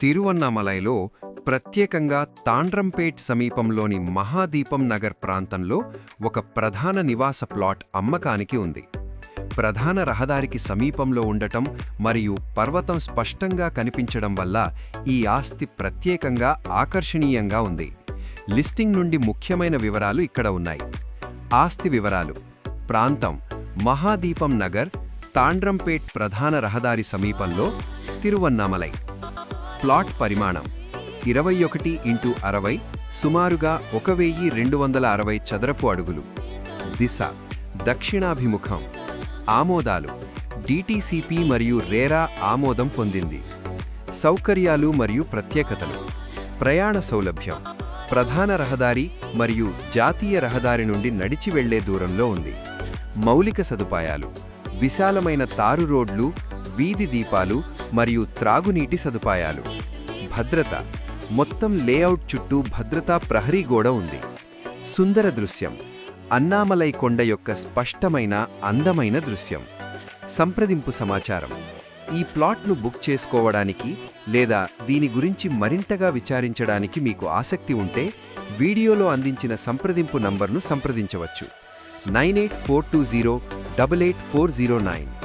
తిరువన్నామలైలో ప్రత్యేకంగా తాండ్రంపేట్ సమీపంలోని మహాదీపం నగర్ ప్రాంతంలో ఒక ప్రధాన నివాస ప్లాట్ అమ్మకానికి ఉంది. ప్రధాన రహదారికి సమీపంలో ఉండటం మరియు పర్వతం స్పష్టంగా కనిపించడం వల్ల ఈ ఆస్తి ప్రత్యేకంగా ఆకర్షణీయంగా ఉంది. లిస్టింగ్ నుండి ముఖ్యమైన వివరాలు ఇక్కడ ఉన్నాయి. ఆస్తి వివరాలు: ప్రాంతం మహాదీపం నగర్, తాండ్రంపేట్ ప్రధాన రహదారి సమీపంలో, తిరువన్నామలై. ప్లాట్ పరిమాణం 21x60, సుమారుగా 1260 చదరపు అడుగులు. దిశ దక్షిణాభిముఖం. ఆమోదాలు: డిటిసిపి మరియు రేరా ఆమోదం పొందింది. సౌకర్యాలు మరియు ప్రత్యేకతలు: ప్రయాణ సౌలభ్యం, ప్రధాన రహదారి మరియు జాతీయ రహదారి నుండి నడిచి వెళ్లే దూరంలో ఉంది. మౌలిక సదుపాయాలు: విశాలమైన తారు రోడ్లు, వీధి దీపాలు మరియు త్రాగునీటి సదుపాయాలు. భద్రత: మొత్తం లేఅవుట్ చుట్టూ భద్రతా ప్రహరీ గోడ ఉంది. సుందర దృశ్యం: అన్నామలై కొండ యొక్క స్పష్టమైన అందమైన దృశ్యం. సంప్రదింపు సమాచారం: ఈ ప్లాట్ను బుక్ చేసుకోవడానికి లేదా దీని గురించి మరింతగా విచారించడానికి మీకు ఆసక్తి ఉంటే వీడియోలో అందించిన సంప్రదింపు నంబర్ను సంప్రదించవచ్చు. 9842088409